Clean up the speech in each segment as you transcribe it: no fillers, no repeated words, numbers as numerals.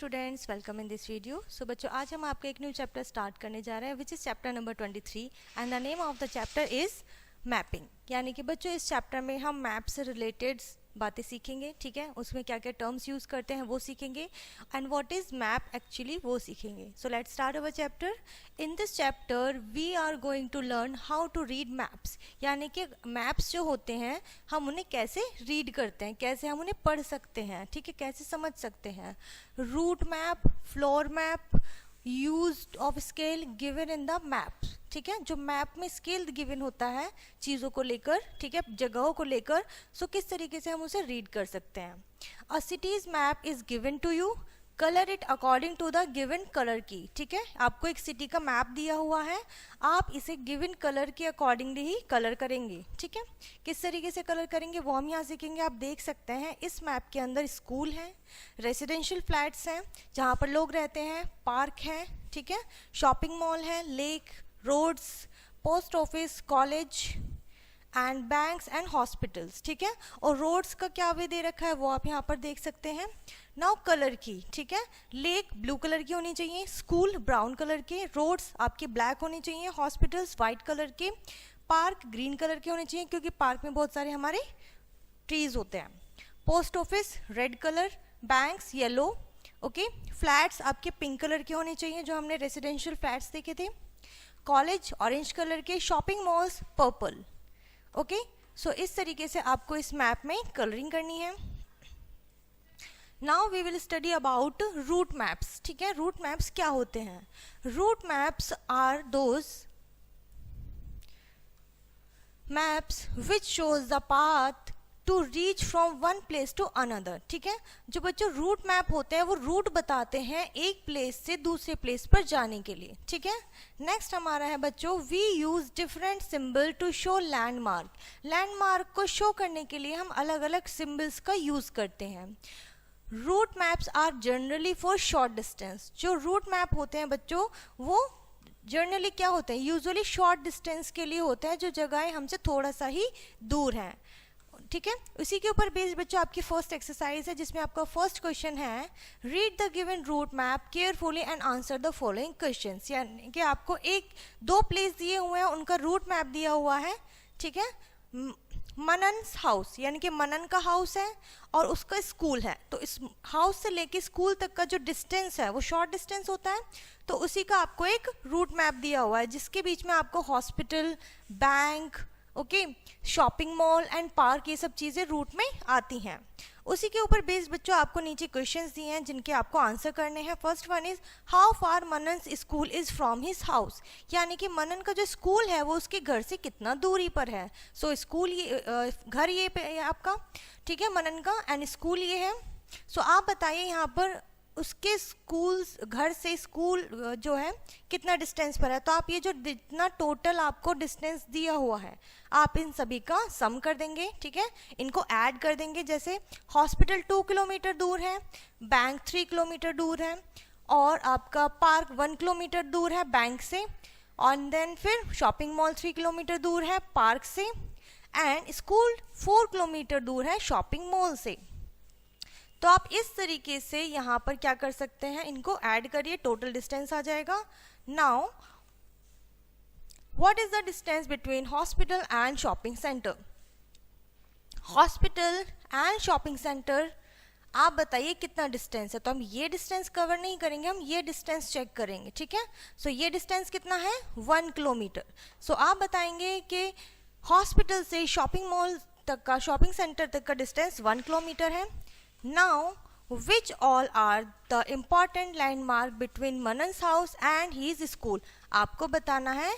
Students, welcome in this video. So बच्चों, आज हम आपका एक न्यू चैप्टर स्टार्ट करने जा रहे हैं which is chapter number 23 and the name of the chapter is mapping. यानी कि बच्चों इस चैप्टर में हम मैप से रिलेटेड बातें सीखेंगे, ठीक है। उसमें क्या क्या टर्म्स यूज़ करते हैं वो सीखेंगे and what is map actually वो सीखेंगे। So let's start our chapter. In this chapter we are going to learn how to read maps. यानी कि मैप्स जो होते हैं हम उन्हें कैसे रीड करते हैं, कैसे हम उन्हें पढ़ सकते हैं, ठीक है, कैसे समझ सकते हैं। Route map, floor map, use of scale given in the map, ठीक है। जो मैप में स्केल गिवन होता है चीज़ों को लेकर, ठीक है, जगहों को लेकर, सो किस तरीके से हम उसे रीड कर सकते हैं। A cities map is given to you, colour it according to the given colour की, ठीक है। आपको एक सिटी का मैप दिया हुआ है, आप इसे गिवन कलर के अकॉर्डिंगली ही कलर करेंगे, ठीक है। किस तरीके से कलर करेंगे वो हम यहाँ सीखेंगे। आप देख सकते हैं इस मैप के अंदर स्कूल हैं, रेजिडेंशियल फ्लैट्स हैं जहाँ पर लोग रहते हैं, पार्क है, ठीक है, शॉपिंग मॉल है, lake, roads, post office, college and banks and hospitals, ठीक है। और रोड्स का क्या वे दे रखा है वो आप यहाँ पर देख सकते हैं। नाउ कलर की, ठीक है, लेक ब्लू कलर की होनी चाहिए, स्कूल ब्राउन कलर के, रोड्स आपके ब्लैक होने चाहिए, हॉस्पिटल्स वाइट कलर के, पार्क ग्रीन कलर के होने चाहिए क्योंकि पार्क में बहुत सारे हमारे ट्रीज होते हैं, post office red colour, banks yellow, okay, flats आपके पिंक कलर के होने चाहिए जो हमने रेजिडेंशियल फ्लैट्स देखे थे, कॉलेज ऑरेंज कलर के, शॉपिंग मॉल्स पर्पल, ओके। सो इस तरीके से आपको इस मैप में कलरिंग करनी है। Now we will study about route maps, ठीक है। रूट मैप्स क्या होते हैं? Route maps are those maps which shows the path to reach from one place to another, ठीक है। जो बच्चों रूट मैप होते हैं वो रूट बताते हैं एक प्लेस से दूसरे प्लेस पर जाने के लिए, ठीक है। नेक्स्ट हमारा है बच्चों, we use different symbol to show landmark. Landmark को शो करने के लिए हम अलग अलग सिंबल्स का यूज करते हैं। Route maps are generally for short distance. जो रूट मैप होते हैं बच्चों वो जनरली क्या होते हैं, यूजुअली शॉर्ट डिस्टेंस के लिए होते हैं, जो जगहें हमसे थोड़ा सा ही दूर हैं, ठीक है। उसी के ऊपर बेस्ड बच्चों आपकी फर्स्ट एक्सरसाइज है जिसमें आपका फर्स्ट क्वेश्चन है, read the given route map carefully and answer the following questions. यानी कि आपको एक दो प्लेस दिए हुए हैं, उनका रूट मैप दिया हुआ है, ठीक है। मनन हाउस यानी कि मनन का हाउस है और उसका स्कूल है, तो इस हाउस से लेके स्कूल तक का जो डिस्टेंस है वो शॉर्ट डिस्टेंस होता है, तो उसी का आपको एक रूट मैप दिया हुआ है जिसके बीच में आपको hospital, bank, okay, shopping mall and park, ये सब चीज़ें रूट में आती हैं। उसी के ऊपर बेस्ड बच्चों आपको नीचे क्वेश्चंस दिए हैं जिनके आपको आंसर करने हैं। First one is how far Manan school is from his house. यानी कि मनन का जो स्कूल है वो उसके घर से कितना दूरी पर है। सो स्कूल ये घर ये पे है आपका, ठीक है, मनन का, एंड स्कूल ये है। सो आप बताइए यहाँ पर उसके स्कूल, घर से स्कूल जो है कितना डिस्टेंस पर है। तो आप ये जो जितना टोटल आपको डिस्टेंस दिया हुआ है आप इन सभी का सम कर देंगे, ठीक है, इनको ऐड कर देंगे। जैसे हॉस्पिटल 2 किलोमीटर दूर है, बैंक 3 किलोमीटर दूर है, और आपका पार्क 1 किलोमीटर दूर है बैंक से, और देन फिर शॉपिंग मॉल 3 किलोमीटर दूर है पार्क से, एंड स्कूल 4 किलोमीटर दूर है शॉपिंग मॉल से। तो आप इस तरीके से यहाँ पर क्या कर सकते हैं, इनको ऐड करिए, टोटल डिस्टेंस आ जाएगा। Now what is the distance between hospital and shopping centre? Hospital and shopping centre आप बताइए कितना डिस्टेंस है। तो हम ये डिस्टेंस कवर नहीं करेंगे, हम ये डिस्टेंस चेक करेंगे, ठीक है। सो ये डिस्टेंस कितना है, 1 किलोमीटर। सो आप बताएंगे कि हॉस्पिटल से शॉपिंग मॉल तक का, शॉपिंग सेंटर तक का डिस्टेंस 1 किलोमीटर है। Now, which all are the important landmark between Manan's house and his school? आपको बताना है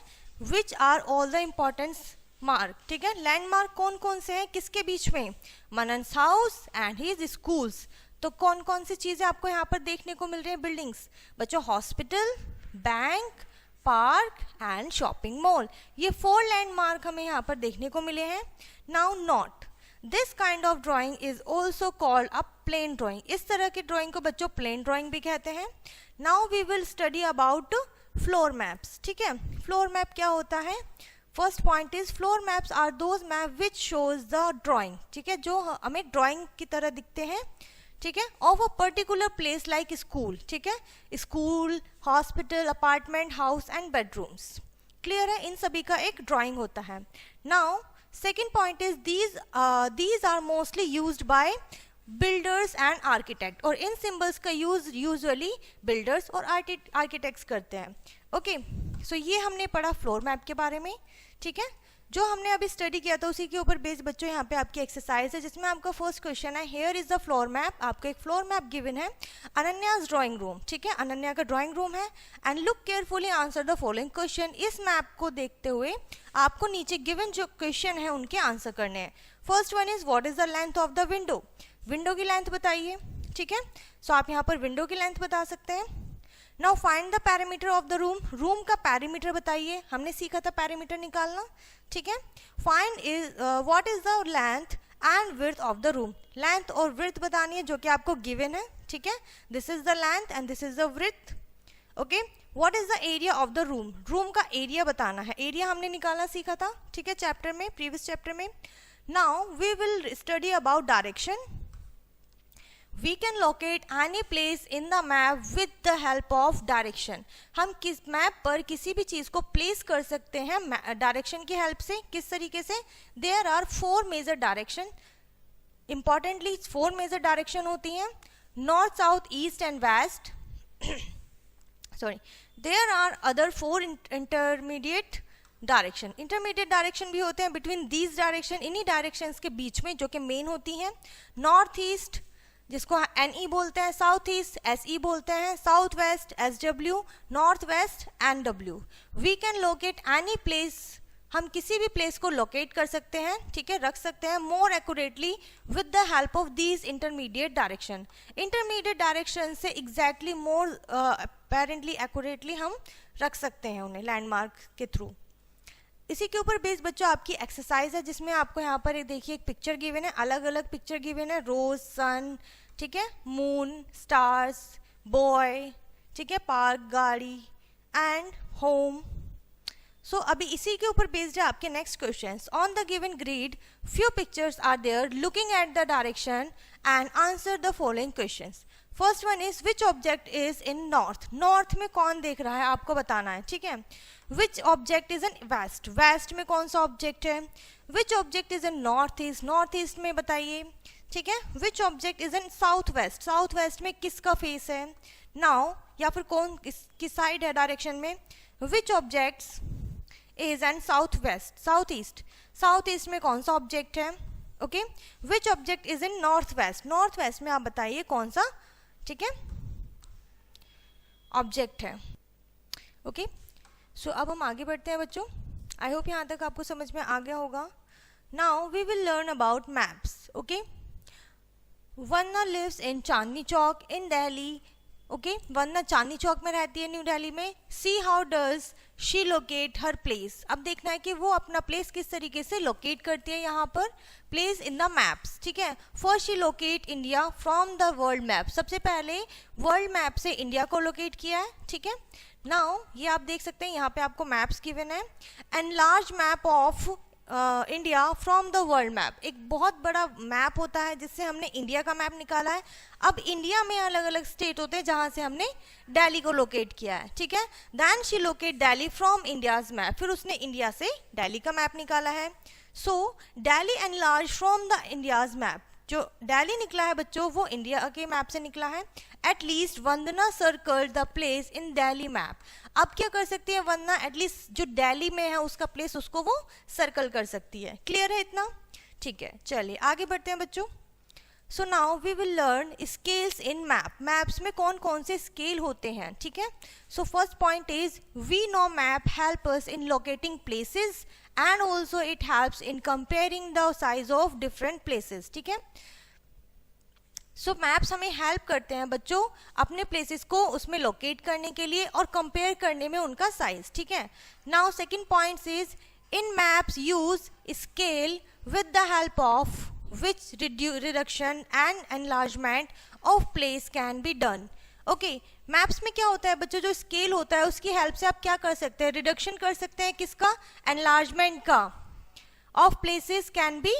which are all the important mark, ठीक है। लैंडमार्क कौन कौन से हैं किसके बीच में, Manan's house and his schools। तो कौन कौन सी चीजें आपको यहाँ पर देखने को मिल रही हैं, बिल्डिंग्स बच्चों, hospital, bank, park and shopping mall, ये 4 लैंडमार्क हमें यहाँ पर देखने को मिले हैं। Now note this kind of drawing is also called a plane drawing. इस तरह की ड्राइंग को बच्चों प्लेन ड्राइंग भी कहते हैं। Now we will study about floor maps, ठीक है। फ्लोर मैप क्या होता है? First point is floor maps are those map which shows the drawing, ठीक है, जो हमें ड्राइंग की तरह दिखते हैं। ठीक है, of a particular place like school, ठीक है, school, hospital, apartment, house and bedrooms. Clear है, इन सभी का एक ड्राइंग होता है। Now second point is these are mostly used by builders and architect, और इन सिंबल्स का यूज यूजुअली बिल्डर्स और आर्किटेक्ट्स करते हैं। ओके, सो ये हमने पढ़ा फ्लोर मैप के बारे में, ठीक है। जो हमने अभी स्टडी किया था उसी के ऊपर बेस्ड बच्चों यहाँ पे आपकी एक्सरसाइज है, जिसमें आपका फर्स्ट क्वेश्चन है, here is the floor map. आपको एक फ्लोर मैप गिवन है, अनन्याज ड्राइंग रूम, ठीक है, अनन्या का ड्राइंग रूम है। And look carefully answer the following question. इस मैप को देखते हुए आपको नीचे गिवन जो क्वेश्चन है उनके आंसर करने हैं। First one is what is the length of the window, window की लेंथ बताइए, ठीक है। सो आप यहाँ पर विंडो की लेंथ बता सकते हैं। Now find the parameter of the room, room का पैरामीटर बताइए, हमने सीखा था पैरामीटर निकालना, ठीक है। Find is what is the length and width of the room, length और विड्थ बतानी है जो कि आपको गिवन है, ठीक है। This is the length and this is the width. Okay, what is the area of the room, room का एरिया बताना है, एरिया हमने निकालना सीखा था, ठीक है, चैप्टर में, प्रीवियस चैप्टर में। Now we will study about direction. We can locate any place in the map with the help of direction. हम किस मैप पर किसी भी चीज़ को प्लेस कर सकते हैं डायरेक्शन की हेल्प से। किस तरीके से? There are 4 major direction. Importantly 4 major direction होती हैं, north, south, east and west. Sorry. There are other 4 intermediate direction, intermediate direction भी होते हैं बिटवीन दीज डायरेक्शन, इन्हीं डायरेक्शंस के बीच में, जो कि मेन होती हैं। नॉर्थ ईस्ट जिसको NE बोलते हैं, साउथ ईस्ट SE बोलते हैं, south west SW, north west NW। We can locate any place, हम किसी भी प्लेस को लोकेट कर सकते हैं, ठीक है, रख सकते हैं मोर accurately with the help of these intermediate direction. Intermediate direction से एग्जैक्टली मोर अपेरेंटली एक्यूरेटली हम रख सकते हैं उन्हें लैंडमार्क के थ्रू। इसी के ऊपर बेस्ड बच्चों आपकी एक्सरसाइज है, जिसमें आपको यहाँ पर देखिए एक पिक्चर गिवन है, अलग अलग पिक्चर गिवन है, रोज, सन, ठीक है, मून, स्टार्स, बॉय, ठीक है, पार्क, गाड़ी एंड होम। सो अभी इसी के ऊपर बेस्ड है आपके next questions. On the given grid few pictures are there, looking at the direction and answer the following questions. First one is which object is in north, north में कौन देख रहा है आपको बताना है, ठीक है। Which object is in west, west में कौन सा ऑब्जेक्ट है। Which object is in north east, north east में बताइए, ठीक है। Which object is in south west, south west में किसका फेस है नाउ, या फिर कौन किस साइड है डायरेक्शन में। Which objects is and south west, south east, south east में कौन सा ऑब्जेक्ट है। Okay, which object is in north west, north west में आप बताइए कौन सा, ठीक है, ऑब्जेक्ट है। ओके, सो अब हम आगे बढ़ते हैं बच्चों। आई होप यहाँ तक आपको समझ में आ गया होगा। Now we will learn about maps. Okay, Vanna lives in Chandni Chowk in Delhi. Okay, Vanna Chandni Chowk में रहती है न्यू दिल्ली में। See how does she locate her place, अब देखना है कि वो अपना प्लेस किस तरीके से लोकेट करती है यहाँ पर, प्लेस इन द मैप्स, ठीक है। First she locate India from the world map, सबसे पहले वर्ल्ड मैप से इंडिया को लोकेट किया है, ठीक है। नाउ ये आप देख सकते हैं यहाँ पे आपको मैप्स गिवन है। Enlarge map of India from the world map, एक बहुत बड़ा मैप होता है जिससे हमने इंडिया का मैप निकाला है। अब इंडिया में अलग अलग स्टेट होते हैं जहां से हमने दिल्ली को लोकेट किया है, ठीक है। Then she locate Delhi from India's map, फिर उसने इंडिया से दिल्ली का मैप निकाला है। So Delhi enlarge from the India's map, जो दिल्ली निकला है बच्चों वो इंडिया के मैप से निकला है। At least Vandana circle the place in Delhi map, अब क्या कर सकती है वंदना, एटलीस्ट जो दिल्ली में है उसका प्लेस उसको वो सर्कल कर सकती है। क्लियर है इतना, ठीक है। चलिए आगे बढ़ते हैं बच्चों। So now we will learn scales in map, maps में कौन कौन से स्केल होते हैं, ठीक है। So first point is we know map help us in locating places and also it helps in comparing the size of different places, ठीक है। सो मैप्स हमें हेल्प करते हैं बच्चों अपने प्लेसेस को उसमें लोकेट करने के लिए और कंपेयर करने में उनका साइज, ठीक है। Now second point is in maps use scale with the help of which reduction and enlargement of place can be done. Okay, maps में क्या होता है बच्चों, जो स्केल होता है उसकी हेल्प से आप क्या कर सकते हैं, रिडक्शन कर सकते हैं, किसका, एनलार्जमेंट का, of places can be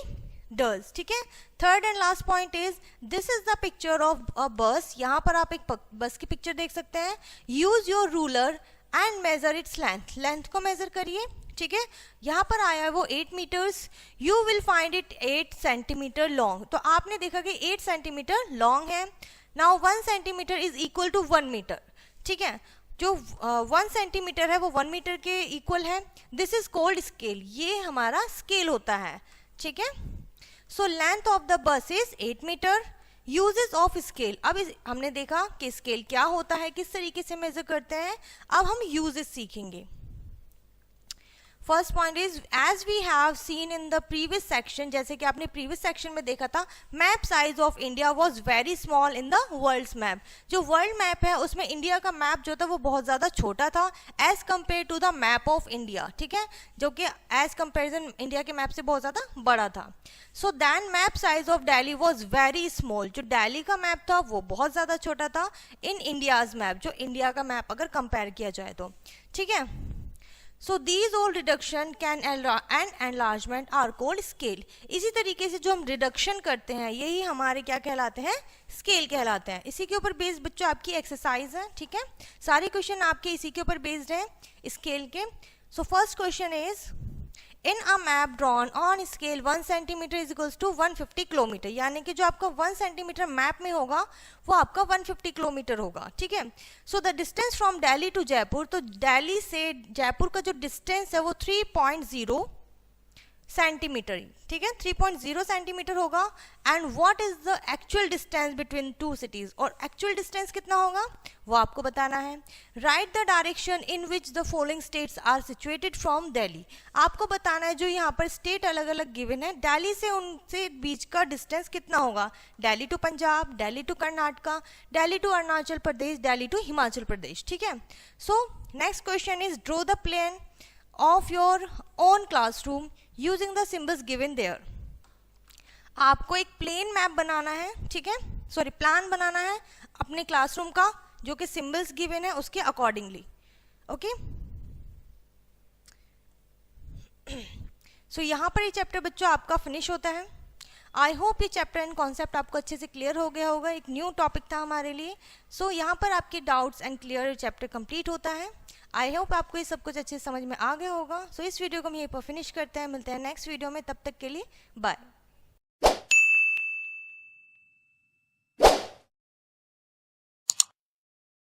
does, ठीक है। Third and last point is this is the picture of a बस। यहाँ पर आप एक बस की पिक्चर देख सकते हैं। Use your ruler and measure its length, length को मेजर करिए, ठीक है। यहाँ पर आया है वो 8 metres, you will find it 8 centimetre long. तो आपने देखा कि 8 सेंटीमीटर लॉन्ग है। Now 1 centimetre is equal to 1 metre, ठीक है। जो 1 सेंटीमीटर है वो 1 मीटर के इक्वल है। दिस इज कॉल्ड स्केल, ये हमारा स्केल होता है, ठीक है। So length of the bus is 8 metre. Uses of scale, अब हमने देखा कि स्केल क्या होता है, किस तरीके से मेजर करते हैं। अब हम यूजेस सीखेंगे। First point is as we have seen in the previous section, जैसे कि आपने प्रीवियस सेक्शन में देखा था, map size of India was very small in the world's map. जो वर्ल्ड मैप है उसमें इंडिया का मैप जो था वो बहुत ज़्यादा छोटा था as compare to the map of India, ठीक है, जो कि एज कंपेरिजन इंडिया के मैप से बहुत ज़्यादा बड़ा था। So than map size of Delhi was very small, जो दिल्ली का मैप था वो बहुत ज़्यादा छोटा था इन इंडियाज मैप, जो इंडिया का मैप अगर कंपेयर किया जाए तो, ठीक है। So these all reduction can and enlargement are called scale। इसी तरीके से जो हम रिडक्शन करते हैं यही हमारे क्या कहलाते हैं, स्केल कहलाते हैं। इसी के ऊपर बेस्ड बच्चों आपकी एक्सरसाइज है, ठीक है। सारे क्वेश्चन आपके इसी के ऊपर बेस्ड हैं, स्केल के। So first question is in a map drawn on scale 1 centimetre is equals to 150 kilometre, यानी कि जो आपका 1 सेंटीमीटर मैप में होगा वो आपका 150 किलोमीटर होगा, ठीक है। So the distance from Delhi to Jaipur, तो दिल्ली से जयपुर का जो डिस्टेंस है वो 3.0 सेंटीमीटर, ठीक है, 3.0 सेंटीमीटर होगा। And what is the actual distance between two cities, और एक्चुअल डिस्टेंस कितना होगा वो आपको बताना है। Write the direction in which the following states are situated from Delhi, आपको बताना है जो यहाँ पर स्टेट अलग अलग गिवन है, दिल्ली से उनसे बीच का डिस्टेंस कितना होगा। Delhi to Punjab, Delhi to Karnataka, Delhi to Arunachal Pradesh, Delhi to Himachal Pradesh, ठीक है। So next question is draw the plane of your own classroom using the symbols given there. आपको एक प्लेन मैप बनाना है, ठीक है, सॉरी प्लान बनाना है अपने क्लासरूम का, जो कि सिंबल्स गिवन है उसके अकॉर्डिंगली, ओके। सो यहाँ पर ये चैप्टर बच्चों आपका फिनिश होता है। आई होप ये चैप्टर एंड कॉन्सेप्ट आपको अच्छे से क्लियर हो गया होगा, एक न्यू टॉपिक था हमारे लिए। सो यहाँ पर आपके doubts and clear chapter complete होता है। आई होप आपको ये सब कुछ अच्छे समझ में आ गया होगा। सो इस वीडियो को हम यहीं पर फिनिश करते हैं, मिलते हैं नेक्स्ट वीडियो में, तब तक के लिए बाय।